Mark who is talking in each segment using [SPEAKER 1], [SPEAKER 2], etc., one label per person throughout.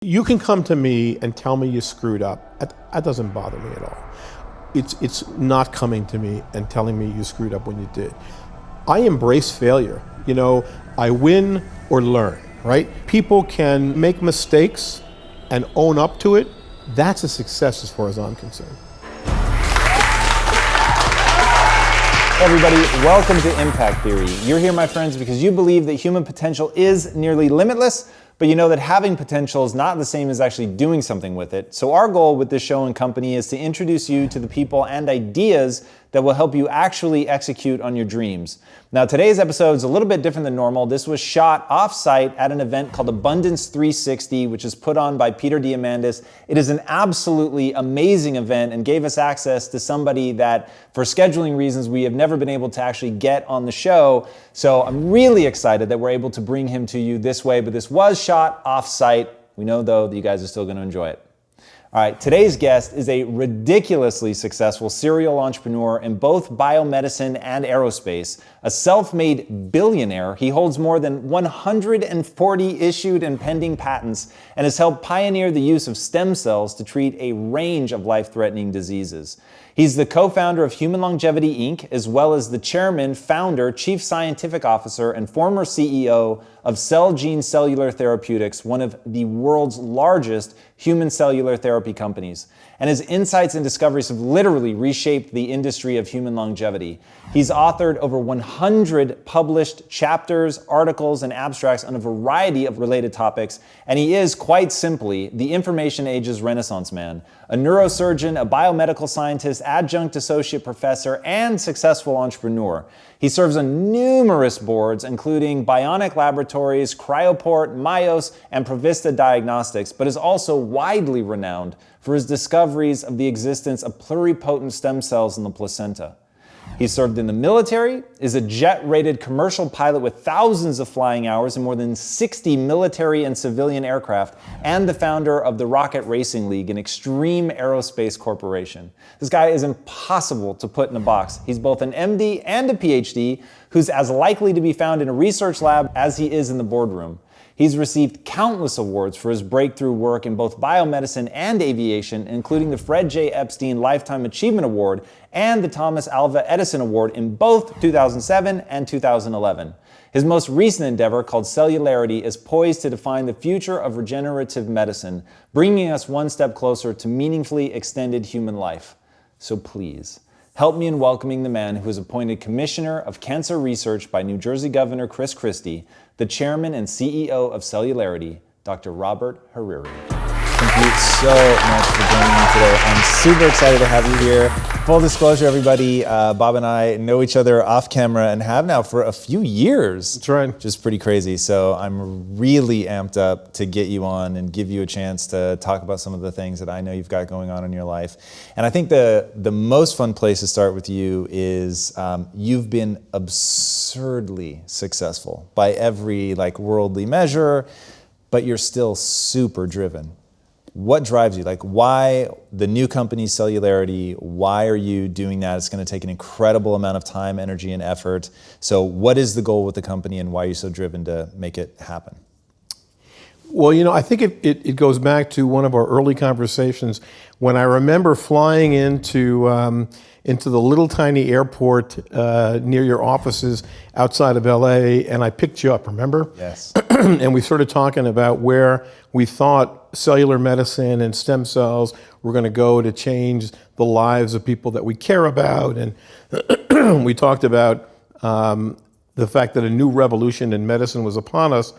[SPEAKER 1] You can come to me and tell me you screwed up. That doesn't bother me at all. It's not coming to me and telling me you screwed up when you did. I embrace failure. I win or learn, right? People can make mistakes and own up to it. That's a success as far as I'm concerned.
[SPEAKER 2] Hey everybody, welcome to Impact Theory. You're here, my friends, because you believe that human potential is nearly limitless, but you know that having potential is not the same as actually doing something with it. So our goal with this show and company is to introduce you to the people and ideas that will help you actually execute on your dreams. Now, today's episode is a little bit different than normal. This was shot off-site at an event called Abundance 360, which is put on by Peter Diamandis. It is an absolutely amazing event and gave us access to somebody that, for scheduling reasons, we have never been able to actually get on the show. So I'm really excited that we're able to bring him to you this way, but this was shot off-site. We know, though, that you guys are still going to enjoy it. All right, today's guest is a ridiculously successful serial entrepreneur in both biomedicine and aerospace, a self-made billionaire. He holds more than 140 issued and pending patents and has helped pioneer the use of stem cells to treat a range of life-threatening diseases. He's the co-founder of Human Longevity, Inc., as well as the chairman, founder, chief scientific officer, and former CEO of Celgene Cellular Therapeutics, one of the world's largest human cellular therapy companies. And his insights and discoveries have literally reshaped the industry of human longevity. He's authored over 100 published chapters, articles, and abstracts on a variety of related topics, and he is, quite simply, the information age's Renaissance man, a neurosurgeon, a biomedical scientist, adjunct associate professor, and successful entrepreneur. He serves on numerous boards, including Bionic Laboratories, Cryoport, Myos, and Provista Diagnostics, but is also widely renowned for his discoveries of the existence of pluripotent stem cells in the placenta. He served in the military, is a jet-rated commercial pilot with thousands of flying hours in more than 60 military and civilian aircraft, and the founder of the Rocket Racing League, an extreme aerospace corporation. This guy is impossible to put in a box. He's both an MD and a PhD, who's as likely to be found in a research lab as he is in the boardroom. He's received countless awards for his breakthrough work in both biomedicine and aviation, including the Fred J. Epstein Lifetime Achievement Award and the Thomas Alva Edison Award in both 2007 and 2011. His most recent endeavor, called Celularity, is poised to define the future of regenerative medicine, bringing us one step closer to meaningfully extended human life. So please, help me in welcoming the man who was appointed Commissioner of Cancer Research by New Jersey Governor Chris Christie, the chairman and CEO of Celularity, Dr. Robert Hariri. Thank you so much for joining me today. I'm super excited to have you here. Full disclosure, everybody, Bob and I know each other off camera and have now for a few years.
[SPEAKER 1] That's right.
[SPEAKER 2] Which is pretty crazy. So I'm really amped up to get you on and give you a chance to talk about some of the things that I know you've got going on in your life. And I think the most fun place to start with you is you've been absurdly successful by every worldly measure, but you're still super driven. What drives you? Why the new company Celularity? Why are you doing that? It's going to take an incredible amount of time, energy, and effort. So what is the goal with the company and why are you so driven to make it happen?
[SPEAKER 1] Well, I think it goes back to one of our early conversations when I remember flying into the little tiny airport near your offices outside of LA, and I picked you up, remember?
[SPEAKER 2] Yes.
[SPEAKER 1] And we started talking about where we thought cellular medicine and stem cells were going to go to change the lives of people that we care about. And we talked about the fact that a new revolution in medicine was upon us.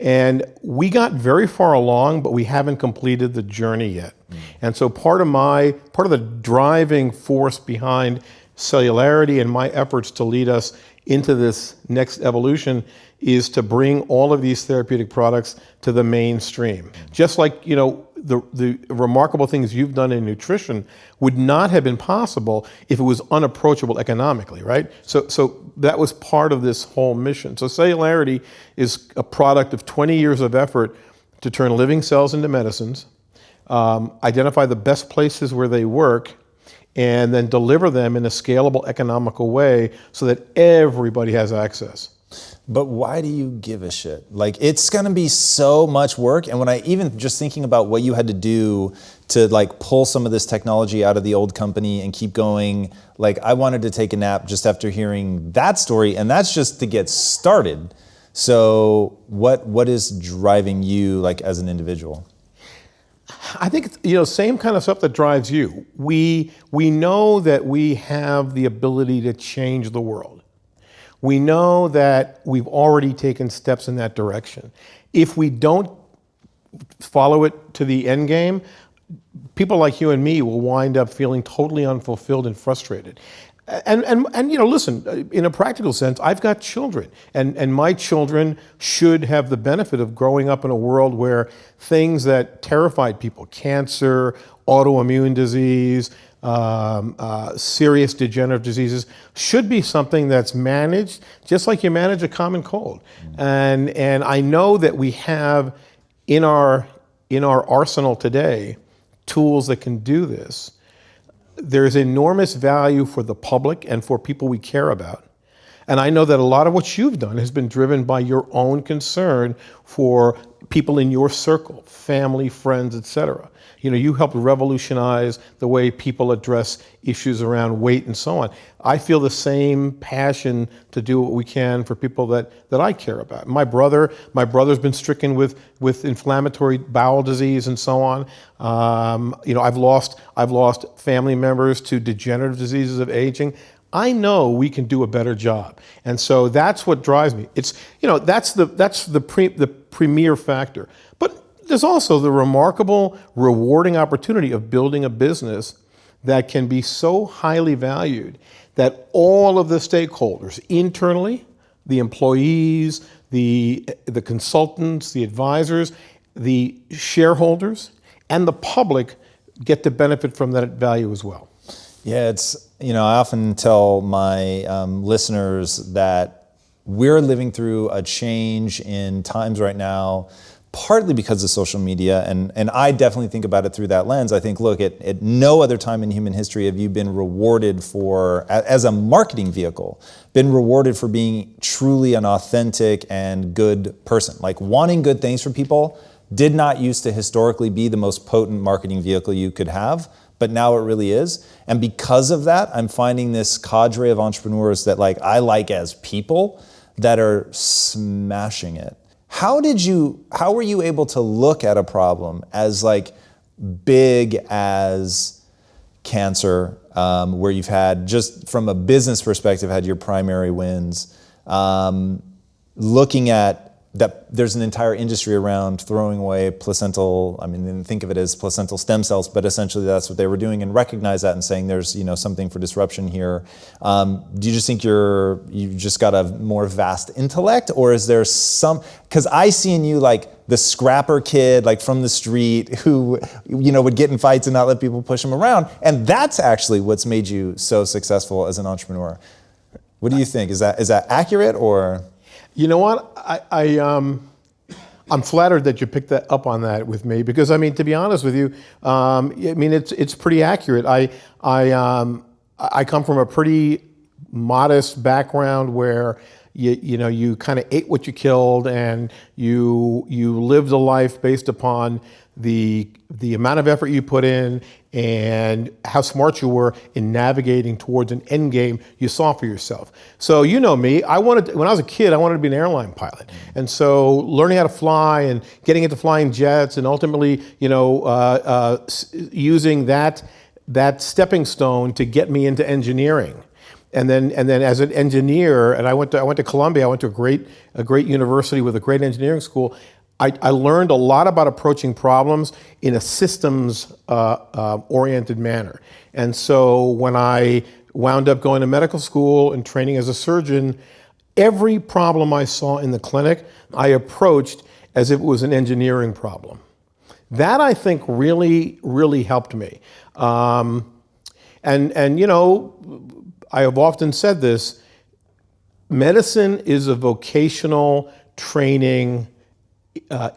[SPEAKER 1] And we got very far along, but we haven't completed the journey yet. And so part of the driving force behind Celularity and my efforts to lead us into this next evolution is to bring all of these therapeutic products to the mainstream. Just like, the remarkable things you've done in nutrition would not have been possible if it was unapproachable economically, right? So that was part of this whole mission. So Celularity is a product of 20 years of effort to turn living cells into medicines, identify the best places where they work, and then deliver them in a scalable, economical way so that everybody has access.
[SPEAKER 2] But why do you give a shit? Like, it's gonna be so much work. And when I even just thinking about what you had to do to like pull some of this technology out of the old company and keep going, like I wanted to take a nap just after hearing that story, and that's just to get started. So what is driving you like as an individual?
[SPEAKER 1] I think it's, same kind of stuff that drives you. We know that we have the ability to change the world. We know that we've already taken steps in that direction. If we don't follow it to the end game, people like you and me will wind up feeling totally unfulfilled and frustrated. And listen, in a practical sense, I've got children, and my children should have the benefit of growing up in a world where things that terrified people, cancer, autoimmune disease, serious degenerative diseases, should be something that's managed just like you manage a common cold. And I know that we have in our arsenal today tools that can do this. There's enormous value for the public and for people we care about. And I know that a lot of what you've done has been driven by your own concern for people in your circle, family, friends, etc. You helped revolutionize the way people address issues around weight and so on. I feel the same passion to do what we can for people that I care about. My brother's been stricken with inflammatory bowel disease and so on. I've lost family members to degenerative diseases of aging. I know we can do a better job, and so that's what drives me. It's that's the premier factor. But there's also the remarkable, rewarding opportunity of building a business that can be so highly valued that all of the stakeholders internally, the employees, the consultants, the advisors, the shareholders, and the public get to benefit from that value as well.
[SPEAKER 2] Yeah, I often tell my listeners that we're living through a change in times right now, partly because of social media, and I definitely think about it through that lens. I think, look, at no other time in human history have you been rewarded for, as a marketing vehicle, been rewarded for being truly an authentic and good person. Like, wanting good things for people did not used to historically be the most potent marketing vehicle you could have, but now it really is. And because of that, I'm finding this cadre of entrepreneurs that I like as people that are smashing it. How were you able to look at a problem as big as cancer, where you've had, just from a business perspective, had your primary wins, looking at that there's an entire industry around throwing away placental, think of it as placental stem cells, but essentially that's what they were doing, and recognize that and saying there's something for disruption here. Do you just think you've just got a more vast intellect, or is there because I see in you the scrapper kid from the street who would get in fights and not let people push him around, and that's actually what's made you so successful as an entrepreneur. What do you think? Is that accurate, or?
[SPEAKER 1] You know what? I'm flattered that you picked that up on that with me, because to be honest with you, it's pretty accurate. I come from a pretty modest background where you kind of ate what you killed, and you lived a life based upon the amount of effort you put in and how smart you were in navigating towards an end game you saw for yourself. So me, when I was a kid, I wanted to be an airline pilot. And so learning how to fly and getting into flying jets, and ultimately, using that stepping stone to get me into engineering. And then as an engineer, and I went to Columbia, I went to a great university with a great engineering school. I learned a lot about approaching problems in a systems oriented manner. And so when I wound up going to medical school and training as a surgeon, every problem I saw in the clinic, I approached as if it was an engineering problem. That, I think, really, really helped me. I have often said this: medicine is a vocational training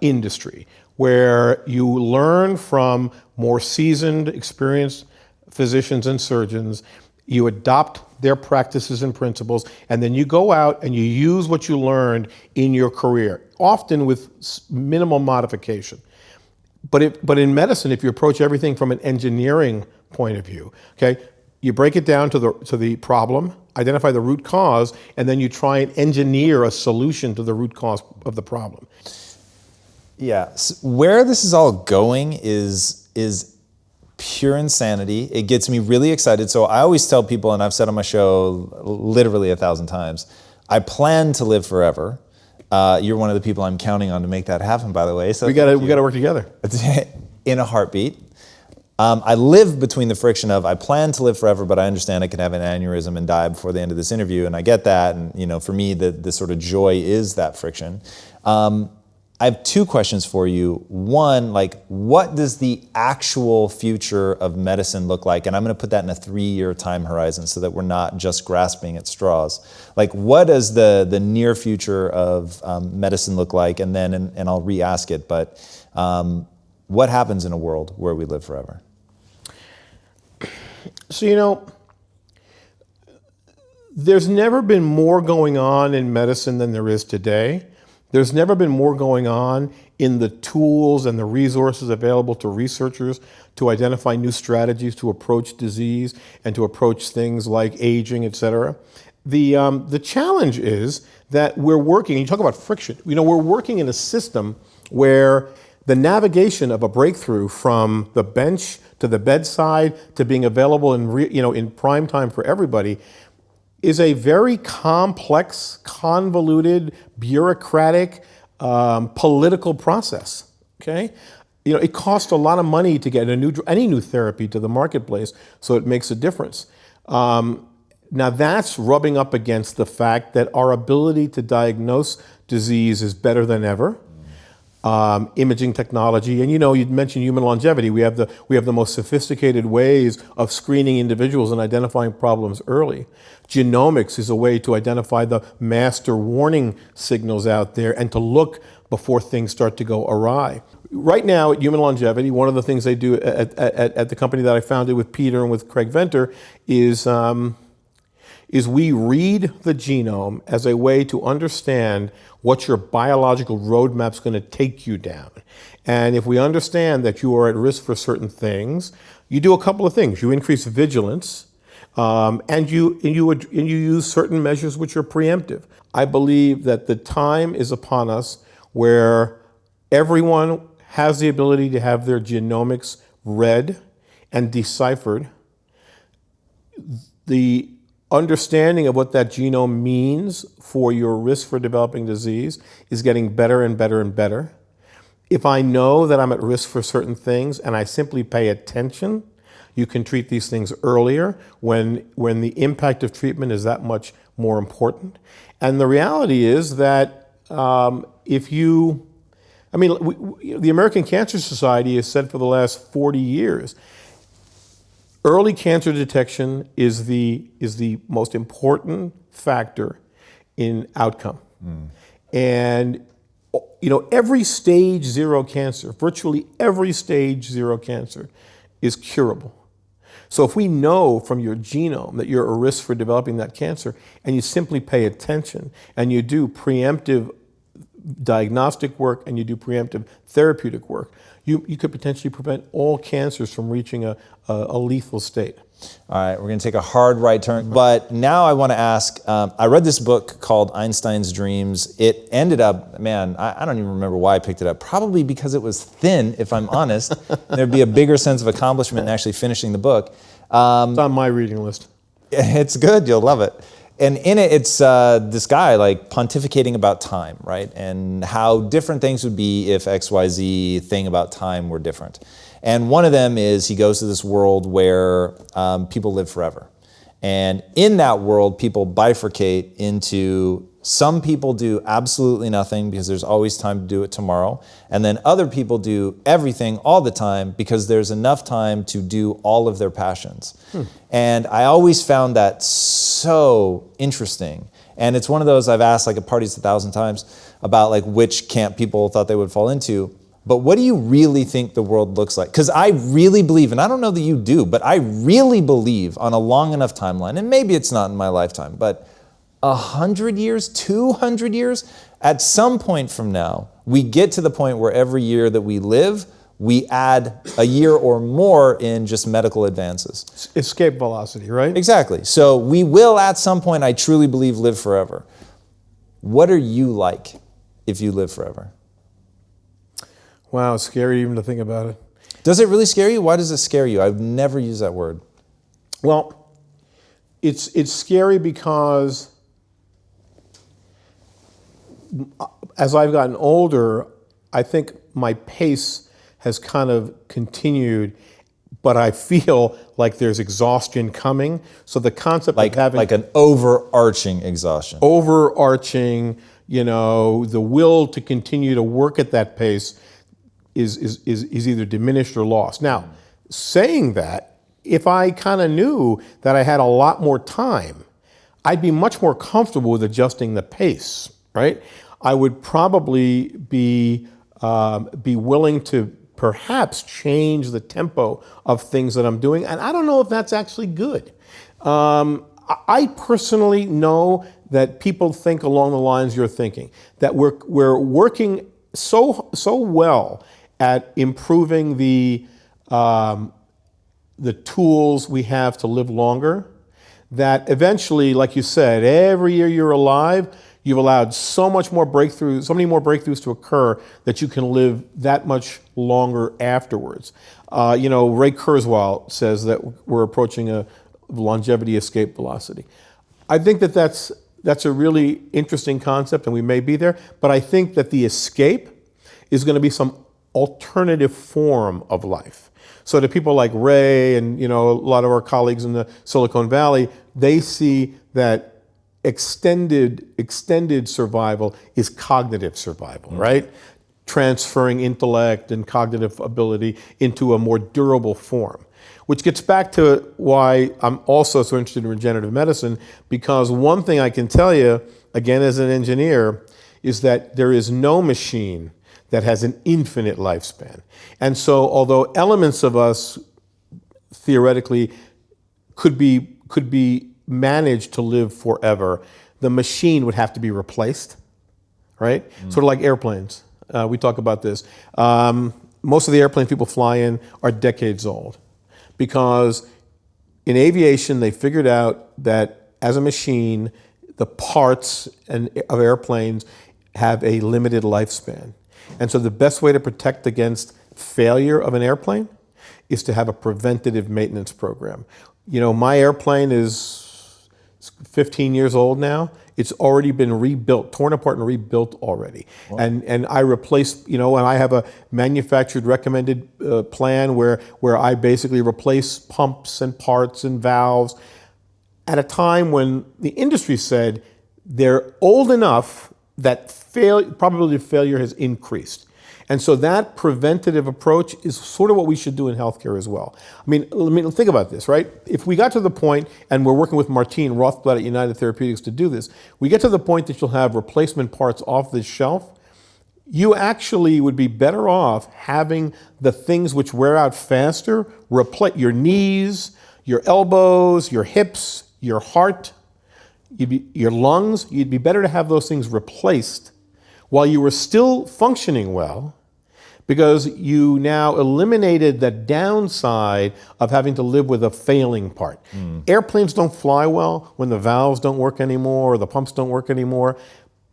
[SPEAKER 1] industry where you learn from more seasoned, experienced physicians and surgeons. You adopt their practices and principles, and then you go out and you use what you learned in your career, often with minimal modification. But in medicine, if you approach everything from an engineering point of view, okay, you break it down to the problem, identify the root cause, and then you try and engineer a solution to the root cause of the problem.
[SPEAKER 2] Yeah, so where this is all going is pure insanity. It gets me really excited. So I always tell people, and I've said on my show literally 1,000 times, I plan to live forever. You're one of the people I'm counting on to make that happen, by the way. So
[SPEAKER 1] we got to work together.
[SPEAKER 2] In a heartbeat. I live between the friction of I plan to live forever, but I understand I could have an aneurysm and die before the end of this interview, and I get that. And for me, the sort of joy is that friction. I have two questions for you. One, what does the actual future of medicine look like? And I'm going to put that in a 3-year time horizon so that we're not just grasping at straws. What does the near future of medicine look like? And then, and I'll re-ask it, but what happens in a world where we live forever?
[SPEAKER 1] So, there's never been more going on in medicine than there is today. There's never been more going on in the tools and the resources available to researchers to identify new strategies to approach disease and to approach things like aging, et cetera. The challenge is that we're working, you talk about friction, we're working in a system where the navigation of a breakthrough from the bench to the bedside to being available in prime time for everybody is a very complex, convoluted, bureaucratic, political process. Okay, it costs a lot of money to get any new therapy to the marketplace, so it makes a difference. Now that's rubbing up against the fact that our ability to diagnose disease is better than ever. Imaging technology, and you'd mentioned human longevity. We have the most sophisticated ways of screening individuals and identifying problems early. Genomics is a way to identify the master warning signals out there and to look before things start to go awry. Right now at Human Longevity, one of the things they do at the company that I founded with Peter and with Craig Venter is we read the genome as a way to understand what your biological roadmap's going to take you down. And if we understand that you are at risk for certain things, you do a couple of things. You increase vigilance, and you use certain measures which are preemptive. I believe that the time is upon us where everyone has the ability to have their genomics read and deciphered. The understanding of what that genome means for your risk for developing disease is getting better and better and better. If I know that I'm at risk for certain things and I simply pay attention, you can treat these things earlier when the impact of treatment is that much more important. And the reality is that the American Cancer Society has said for the last 40 years, early cancer detection is the most important factor in outcome. And every stage 0 cancer, virtually every stage 0 cancer is curable. So if we know from your genome that you're at risk for developing that cancer, and you simply pay attention and you do preemptive diagnostic work and you do preemptive therapeutic work, you could potentially prevent all cancers from reaching a lethal state.
[SPEAKER 2] All right, we're going to take a hard right turn. But now I want to ask, I read this book called Einstein's Dreams. It ended up, I don't even remember why I picked it up. Probably because it was thin, if I'm honest. There'd be a bigger sense of accomplishment in actually finishing the book.
[SPEAKER 1] It's on my reading list.
[SPEAKER 2] It's good, you'll love it. And in it, it's this guy pontificating about time, right? And how different things would be if XYZ thing about time were different. And one of them is he goes to this world where people live forever. And in that world, people bifurcate into some people do absolutely nothing because there's always time to do it tomorrow. And then other people do everything all the time because there's enough time to do all of their passions. And I always found that so interesting. And it's one of those I've asked at parties 1,000 times about which camp people thought they would fall into. But what do you really think the world looks like? Because I really believe, and I don't know that you do, but I really believe on a long enough timeline, and maybe it's not in my lifetime, but 100 years, 200 years, at some point from now, we get to the point where every year that we live, we add a year or more in just medical advances.
[SPEAKER 1] Escape velocity, right?
[SPEAKER 2] Exactly. So we will at some point, I truly believe, live forever. What are you like if you live forever?
[SPEAKER 1] Wow, it's scary even to think about it.
[SPEAKER 2] Does it really scare you? Why does it scare you? I've never used that word.
[SPEAKER 1] Well, it's scary because as I've gotten older, I think my pace has kind of continued, but I feel like there's exhaustion coming. So the concept of having
[SPEAKER 2] like an overarching exhaustion.
[SPEAKER 1] Overarching, the will to continue to work at that pace is either diminished or lost. Now, saying that, if I kind of knew that I had a lot more time, I'd be much more comfortable with adjusting the pace, right? I would probably be willing to perhaps change the tempo of things that I'm doing, and I don't know if that's actually good. I personally know that people think along the lines you're thinking, that we're working so well at improving the tools we have to live longer, that eventually, like you said, every year you're alive, you've allowed so many more breakthroughs to occur that you can live that much longer afterwards. Ray Kurzweil says that we're approaching a longevity escape velocity. I think that that's a really interesting concept, and we may be there, but I think that the escape is going to be some alternative form of life. So to people like Ray and a lot of our colleagues in the Silicon Valley, they see that extended survival is cognitive survival, right? Transferring intellect and cognitive ability into a more durable form, which gets back to why I'm also so interested in regenerative medicine, because one thing I can tell you, again as an engineer, is that there is no machine that has an infinite lifespan. And so although elements of us theoretically could be managed to live forever, the machine would have to be replaced, right? Sort of like airplanes. We talk about this. Most of the airplanes people fly in are decades old, because in aviation they figured out that as a machine, the parts of airplanes have a limited lifespan. And so the best way to protect against failure of an airplane is to have a preventative maintenance program. My airplane is 15 years old now. It's already been rebuilt, torn apart and rebuilt already. Wow. And I replaced, and I have a manufactured recommended plan where I basically replace pumps and parts and valves at a time when the industry said they're old enough that probability of failure has increased. And so that preventative approach is sort of what we should do in healthcare as well. I mean, think about this, right? If we got to the point, and we're working with Martine Rothblatt at United Therapeutics to do this, we get to the point that you'll have replacement parts off the shelf, you actually would be better off having the things which wear out faster replace your knees, your elbows, your hips, your heart, your lungs. You'd be better to have those things replaced while you were still functioning well, because you now eliminated the downside of having to live with a failing part. Airplanes don't fly well when the valves don't work anymore or the pumps don't work anymore.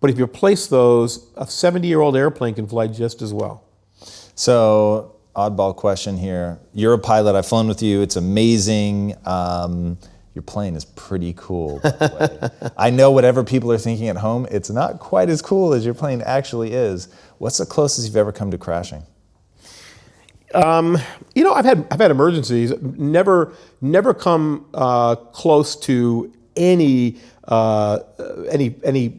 [SPEAKER 1] But if you replace those, a 70-year-old airplane can fly just as well.
[SPEAKER 2] So, oddball question here. You're a pilot. I've flown with you. It's amazing. Your plane is pretty cool, by the way. I know whatever people are thinking at home, it's not quite as cool as your plane actually is. What's the closest you've ever come to crashing?
[SPEAKER 1] I've had emergencies. Never come close to any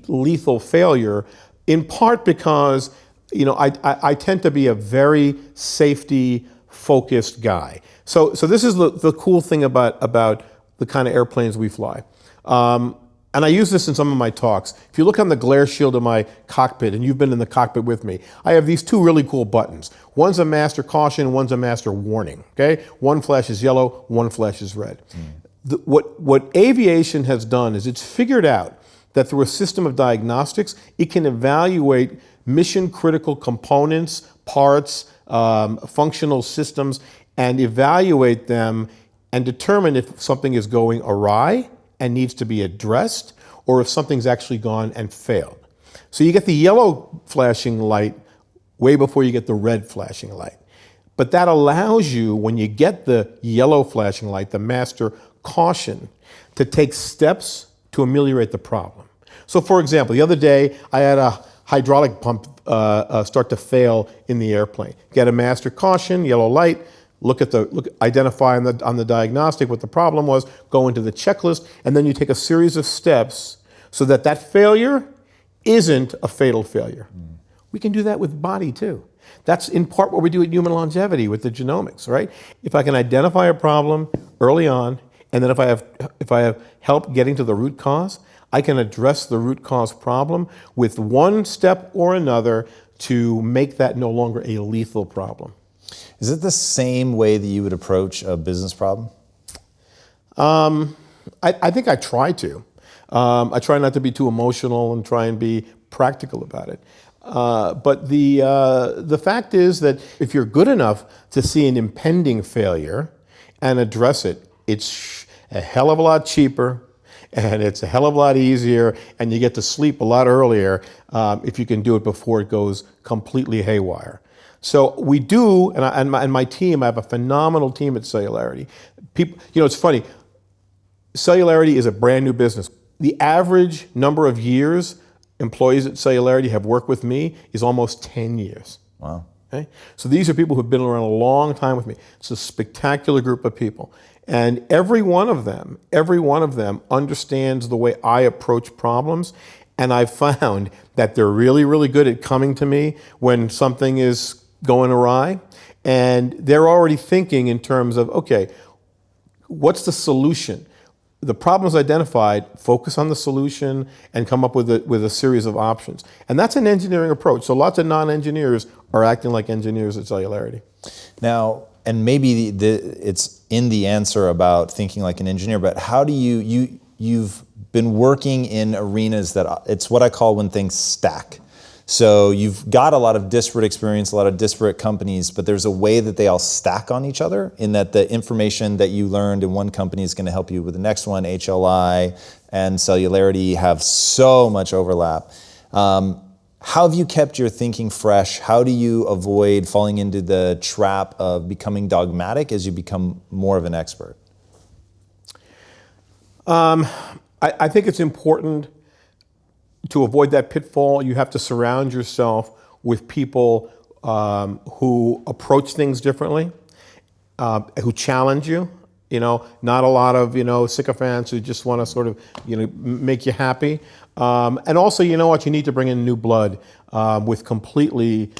[SPEAKER 1] lethal failure. In part because I tend to be a very safety focused guy. So this is the cool thing about the kind of airplanes we fly. and I use this in some of my talks. If you look on the glare shield of my cockpit, and you've been in the cockpit with me, I have these two really cool buttons. One's a master caution, one's a master warning, okay? One flashes yellow, one flashes red. What aviation has done is it's figured out that through a system of diagnostics, it can evaluate mission critical components, parts, functional systems, and evaluate them and determine if something is going awry and needs to be addressed, or if something's actually gone and failed. So you get the yellow flashing light way before you get the red flashing light. But that allows you, when you get the yellow flashing light, the master caution, to take steps to ameliorate the problem. So for example, the other day I had a hydraulic pump start to fail in the airplane. Get a master caution, yellow light, identify on the diagnostic what the problem was, go into the checklist, and then you take a series of steps so that that failure isn't a fatal failure. We can do that with body too. That's in part what we do at Human Longevity with the genomics, right? If I can identify a problem early on, and then if I have help getting to the root cause, I can address the root cause problem with one step or another to make that no longer a lethal problem.
[SPEAKER 2] Is it the same way that you would approach a business problem?
[SPEAKER 1] I think I try to. I try not to be too emotional and try and be practical about it. But the fact is that if you're good enough to see an impending failure and address it, it's a hell of a lot cheaper, and it's a hell of a lot easier, and you get to sleep a lot earlier if you can do it before it goes completely haywire. So we do, and my team, I have a phenomenal team at Celularity. People, it's funny, Celularity is a brand new business. The average number of years employees at Celularity have worked with me is almost 10 years.
[SPEAKER 2] Wow.
[SPEAKER 1] Okay? So these are people who've been around a long time with me. It's a spectacular group of people. And every one of them understands the way I approach problems. And I've found that they're really, really good at coming to me when something is going awry. And they're already thinking in terms of, okay, what's the solution? The problem's identified, focus on the solution, and come up with a series of options. And that's an engineering approach. So lots of non-engineers are acting like engineers at Celularity.
[SPEAKER 2] Now, and maybe it's in the answer about thinking like an engineer, but how do you've been working in arenas that it's what I call when things stack. So you've got a lot of disparate experience, a lot of disparate companies, but there's a way that they all stack on each other in that the information that you learned in one company is going to help you with the next one. HLI and Celularity have so much overlap. How have you kept your thinking fresh? How do you avoid falling into the trap of becoming dogmatic as you become more of an expert?
[SPEAKER 1] I think it's important to avoid that pitfall. You have to surround yourself with people who approach things differently, who challenge you. Not a lot of sycophants who just want to sort of make you happy. And also, you need to bring in new blood with completely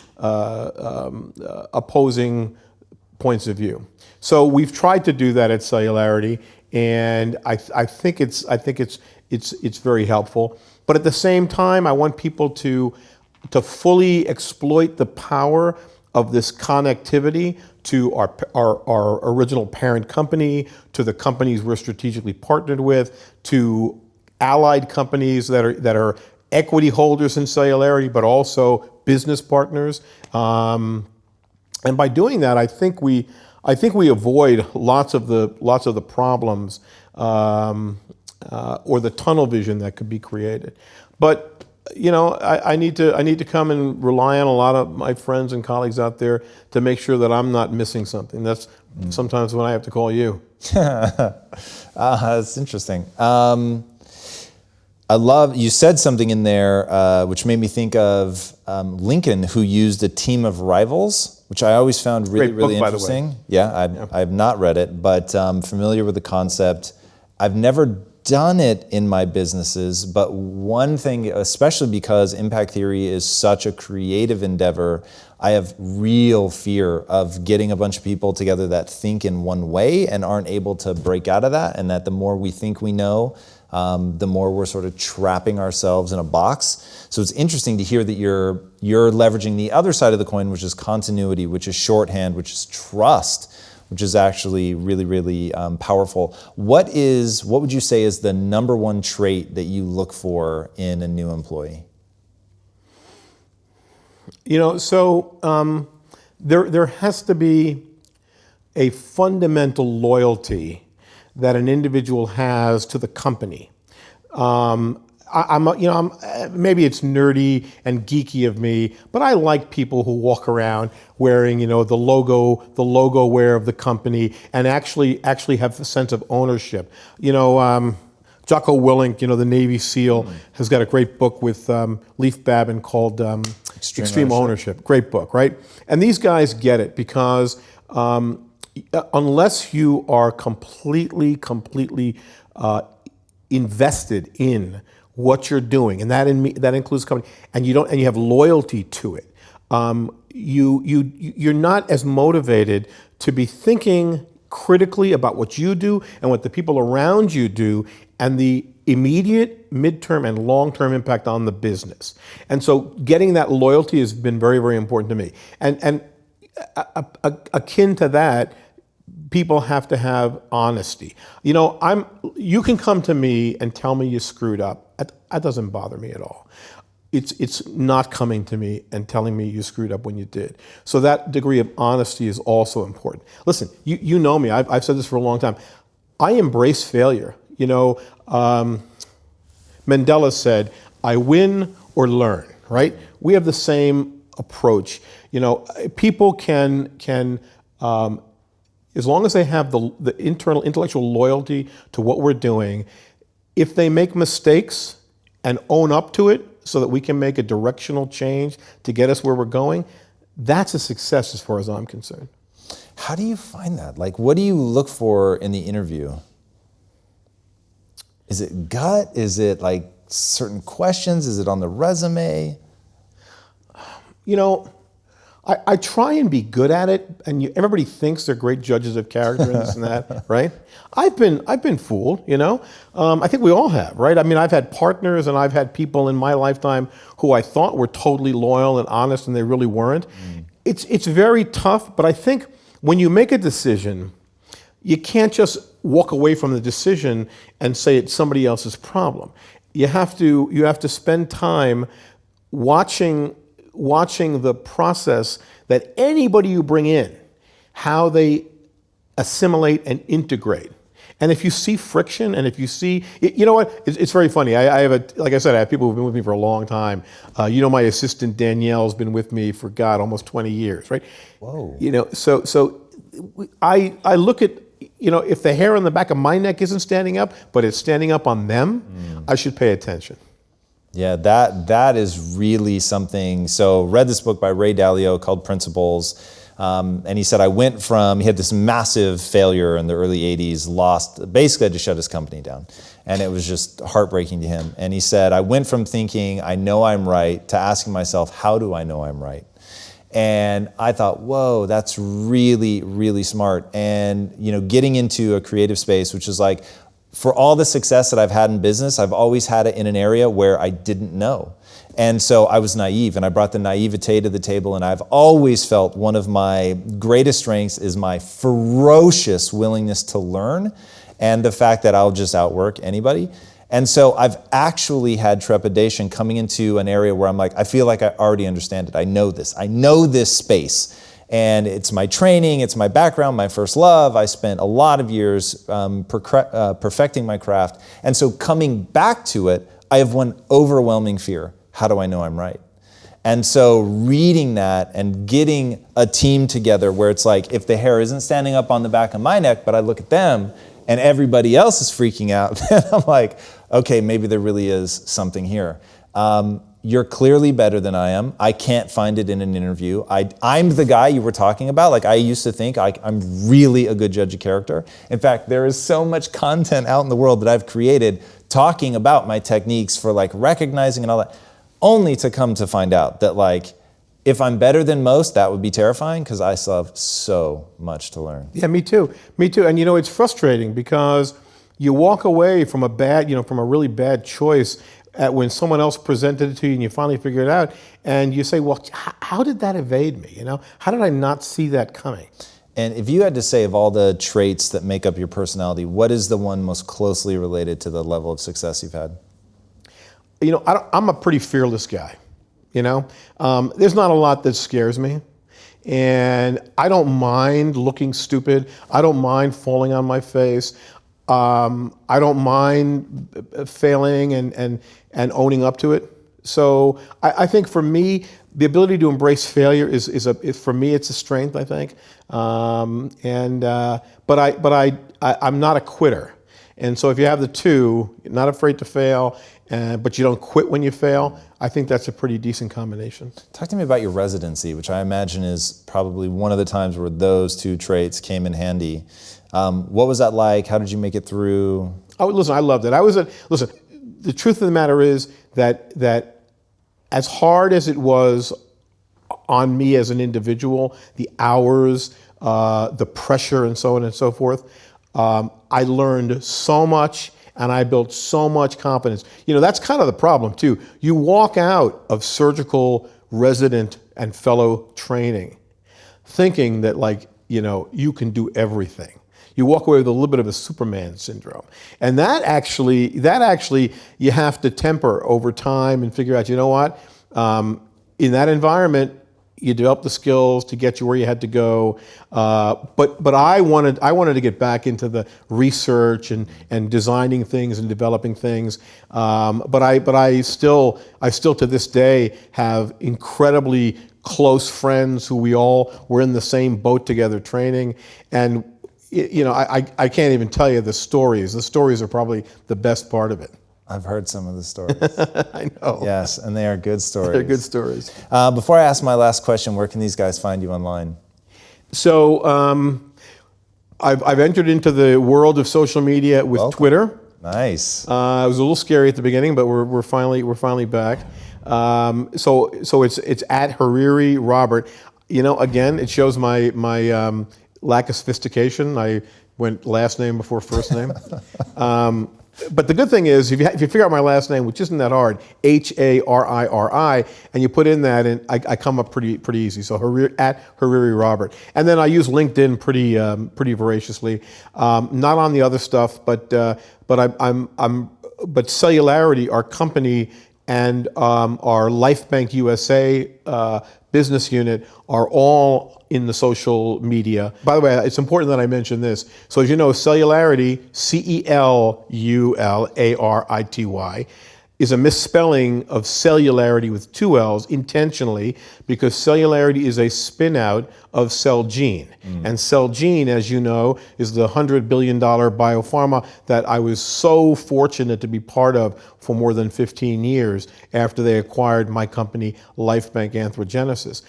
[SPEAKER 1] opposing points of view. So we've tried to do that at Celularity, and I think it's very helpful. But at the same time, I want people to fully exploit the power of this connectivity to our original parent company, to the companies we're strategically partnered with, to allied companies that are equity holders in Celularity, but also business partners. And by doing that, I think we avoid lots of the problems or the tunnel vision that could be created. But I need to come and rely on a lot of my friends and colleagues out there to make sure that I'm not missing something. That's sometimes when I have to call you.
[SPEAKER 2] That's interesting. I love, you said something in there which made me think of Lincoln, who used a team of rivals, which I always found really, really interesting. Yeah, I've not read it, but familiar with the concept. I've never done it in my businesses, but one thing, especially because impact theory is such a creative endeavor, I have real fear of getting a bunch of people together that think in one way and aren't able to break out of that, and that the more we think we know, the more we're sort of trapping ourselves in a box. So it's interesting to hear that you're leveraging the other side of the coin, which is continuity, which is shorthand, which is trust, which is actually really, really powerful. What would you say is the number one trait that you look for in a new employee?
[SPEAKER 1] There has to be a fundamental loyalty that an individual has to the company. Maybe it's nerdy and geeky of me, but I like people who walk around wearing, the logo wear of the company, and actually have a sense of ownership. Jocko Willink, the Navy SEAL, has got a great book with Leif Babin called Extreme Ownership. Great book, right? And these guys get it because unless you are completely invested in what you're doing, and that includes company, and you have loyalty to it, you're not as motivated to be thinking critically about what you do and what the people around you do and the immediate, midterm, and long-term impact on the business. And so getting that loyalty has been very, very important to me. And akin to that, people have to have honesty. You can come to me and tell me you screwed up. That doesn't bother me at all. It's not coming to me and telling me you screwed up when you did. So that degree of honesty is also important. Listen, you know me. I've said this for a long time. I embrace failure. Mandela said, "I win or learn." Right? We have the same approach. People can as long as they have the internal intellectual loyalty to what we're doing, if they make mistakes and own up to it so that we can make a directional change to get us where we're going, that's a success as far as I'm concerned.
[SPEAKER 2] How do you find that? What do you look for in the interview? Is it gut? Is it certain questions? Is it on the resume?
[SPEAKER 1] I try and be good at it, and everybody thinks they're great judges of character and this and that, right? I've been fooled, I think we all have, right? I mean, I've had partners and I've had people in my lifetime who I thought were totally loyal and honest, and they really weren't. It's very tough, but I think when you make a decision, you can't just walk away from the decision and say it's somebody else's problem. You have to spend time watching the process that anybody you bring in, how they assimilate and integrate. And if you see friction, and if you see, it's very funny. Like I said, I have people who've been with me for a long time. My assistant Danielle's been with me for almost 20 years, right?
[SPEAKER 2] Whoa.
[SPEAKER 1] So I look at, if the hair on the back of my neck isn't standing up, but it's standing up on them, I should pay attention.
[SPEAKER 2] Yeah, that is really something. So read this book by Ray Dalio called Principles. And he said, he had this massive failure in the early 80s, basically had to shut his company down. And it was just heartbreaking to him. And he said, I went from thinking, I know I'm right, to asking myself, how do I know I'm right? And I thought, whoa, that's really, really smart. And, getting into a creative space, which is for all the success that I've had in business, I've always had it in an area where I didn't know. And so I was naive, and I brought the naivete to the table, and I've always felt one of my greatest strengths is my ferocious willingness to learn and the fact that I'll just outwork anybody. And so I've actually had trepidation coming into an area where I'm I feel like I already understand it. I know this space. And it's my training, it's my background, my first love. I spent a lot of years perfecting my craft. And so coming back to it, I have one overwhelming fear. How do I know I'm right? And so reading that and getting a team together where it's if the hair isn't standing up on the back of my neck, but I look at them and everybody else is freaking out, then I'm okay, maybe there really is something here. You're clearly better than I am. I can't find it in an interview. I'm the guy you were talking about. I used to think I'm really a good judge of character. In fact, there is so much content out in the world that I've created talking about my techniques for recognizing and all that, only to come to find out that if I'm better than most, that would be terrifying because I still have so much to learn.
[SPEAKER 1] Yeah, me too. And it's frustrating because you walk away from a bad, from a really bad choice when someone else presented it to you and you finally figure it out, and you say, well, how did that evade me? How did I not see that coming?
[SPEAKER 2] And if you had to say, of all the traits that make up your personality, what is the one most closely related to the level of success you've had?
[SPEAKER 1] I'm a pretty fearless guy. There's not a lot that scares me. And I don't mind looking stupid. I don't mind falling on my face. I don't mind failing and owning up to it. So I think for me, the ability to embrace failure is for me, it's a strength, I think. But I'm not a quitter. And so if you have the two, you're not afraid to fail, but you don't quit when you fail, I think that's a pretty decent combination.
[SPEAKER 2] Talk to me about your residency, which I imagine is probably one of the times where those two traits came in handy. What was that like? How did you make it through?
[SPEAKER 1] Oh, listen, I loved it. Listen, the truth of the matter is that as hard as it was on me as an individual, the hours, the pressure, and so on and so forth, I learned so much and I built so much confidence. That's kind of the problem too. You walk out of surgical resident and fellow training thinking that you can do everything. You walk away with a little bit of a Superman syndrome. And that actually you have to temper over time and figure out, what? In that environment, you develop the skills to get you where you had to go. But I wanted to get back into the research and designing things and developing things. But I still to this day have incredibly close friends who we all were in the same boat together training. And I can't even tell you the stories. The stories are probably the best part of it.
[SPEAKER 2] I've heard some of the stories.
[SPEAKER 1] I know.
[SPEAKER 2] Yes, and they are good stories.
[SPEAKER 1] They're good stories.
[SPEAKER 2] Before I ask my last question, where can these guys find you online?
[SPEAKER 1] So I've entered into the world of social media with Twitter.
[SPEAKER 2] Nice.
[SPEAKER 1] It was a little scary at the beginning, but we're finally back. So it's at Hariri Robert. Again, it shows my lack of sophistication. I went last name before first name. But the good thing is, if you figure out my last name, which isn't that hard, Hariri, and you put in that, and I come up pretty easy. So at Hariri Robert, and then I use LinkedIn pretty voraciously. Not on the other stuff, but Celularity, our company, and our LifeBank USA business unit are all in the social media. By the way, it's important that I mention this. So as you know, Celularity, Celularity, is a misspelling of cellularity with two L's intentionally, because Celularity is a spin-out of Celgene. And Celgene, as you know, is the $100 billion biopharma that I was so fortunate to be part of for more than 15 years after they acquired my company, LifeBank Anthrogenesis.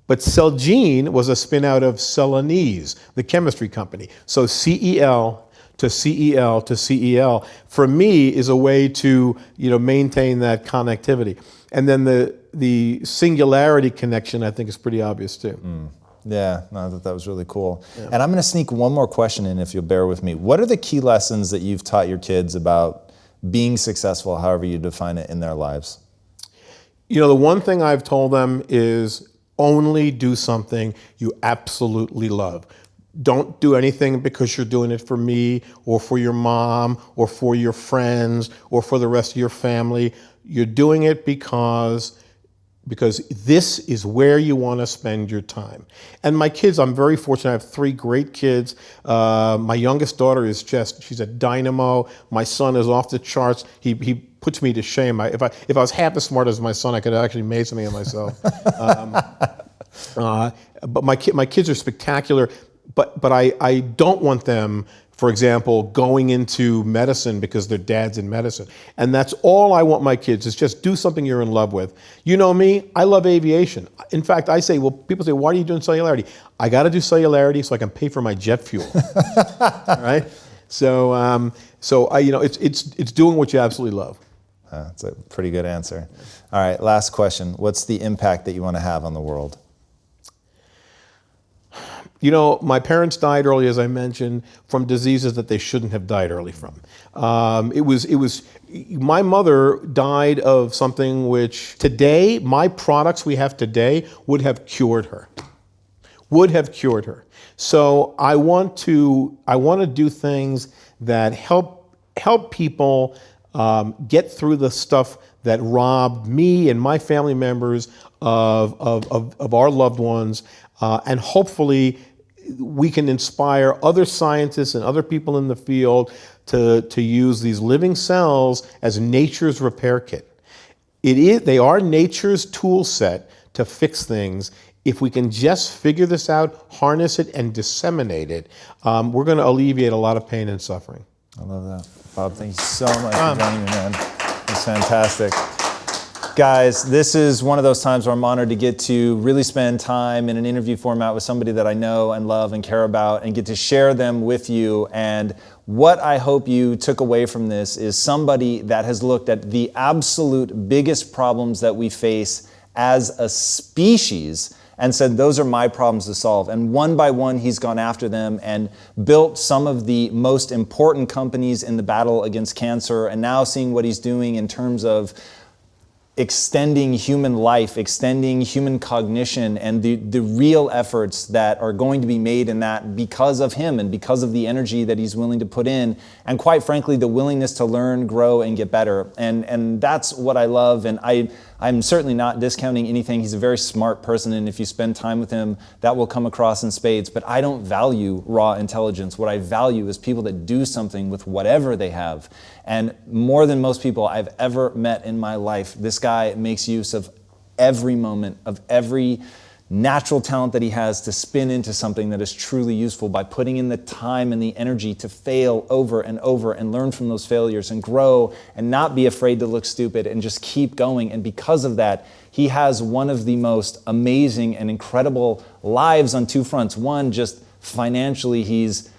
[SPEAKER 1] But Celgene was a spin-out of Celanese, the chemistry company. So CEL to CEL to CEL, for me, is a way to maintain that connectivity. And then the singularity connection, I think, is pretty obvious too.
[SPEAKER 2] Yeah, no, I thought that was really cool. Yeah. And I'm going to sneak one more question in, if you'll bear with me. What are the key lessons that you've taught your kids about being successful, however you define it, in their lives?
[SPEAKER 1] The one thing I've told them is only do something you absolutely love. Don't do anything because you're doing it for me or for your mom or for your friends or for the rest of your family. You're doing it because this is where you want to spend your time. And my kids, I'm very fortunate. I have three great kids. My youngest daughter she's a dynamo. My son is off the charts. He puts me to shame. If I was half as smart as my son, I could have actually made something of myself. But my kids are spectacular. But I don't want them, for example, going into medicine because their dad's in medicine. And that's all I want my kids, is just do something you're in love with. You know me, I love aviation. In fact, people say, why are you doing Celularity? I got to do Celularity so I can pay for my jet fuel. All right? So it's doing what you absolutely love.
[SPEAKER 2] That's a pretty good answer. All right, last question. What's the impact that you want to have on the world?
[SPEAKER 1] You know, my parents died early, as I mentioned, from diseases that they shouldn't have died early from. My mother died of something which today, my products we have today would have cured her. Would have cured her. So I want to do things that help people get through the stuff that robbed me and my family members of our loved ones, and hopefully we can inspire other scientists and other people in the field to use these living cells as nature's repair kit. They are nature's tool set to fix things. If we can just figure this out, harness it, and disseminate it, we're going to alleviate a lot of pain and suffering.
[SPEAKER 2] I love that. Bob, thank you so much for joining me, man. It's fantastic. Guys, this is one of those times where I'm honored to get to really spend time in an interview format with somebody that I know and love and care about and get to share them with you. And what I hope you took away from this is somebody that has looked at the absolute biggest problems that we face as a species and said, those are my problems to solve. And one by one, he's gone after them and built some of the most important companies in the battle against cancer. And now seeing what he's doing in terms of extending human life, extending human cognition, and the real efforts that are going to be made in that because of him and because of the energy that he's willing to put in, and quite frankly, the willingness to learn, grow, and get better. And that's what I love, and I'm certainly not discounting anything. He's a very smart person, and if you spend time with him, that will come across in spades, but I don't value raw intelligence. What I value is people that do something with whatever they have. And more than most people I've ever met in my life, this guy makes use of every moment, of every natural talent that he has to spin into something that is truly useful by putting in the time and the energy to fail over and over and learn from those failures and grow and not be afraid to look stupid and just keep going. And because of that, he has one of the most amazing and incredible lives on two fronts. One, just financially, he's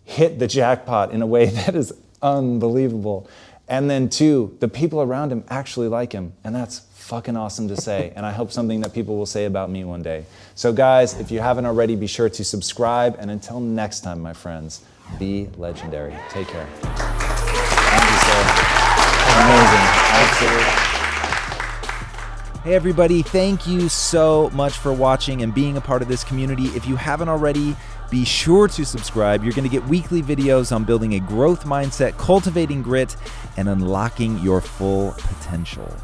[SPEAKER 2] hit the jackpot in a way that is unbelievable. And then two, the people around him actually like him. And that's fucking awesome to say. And I hope something that people will say about me one day. So guys, if you haven't already, be sure to subscribe. And until next time, my friends, be legendary. Take care. Thank you, sir. Amazing. Absolutely. Hey everybody, thank you so much for watching and being a part of this community. If you haven't already, be sure to subscribe. You're going to get weekly videos on building a growth mindset, cultivating grit, and unlocking your full potential.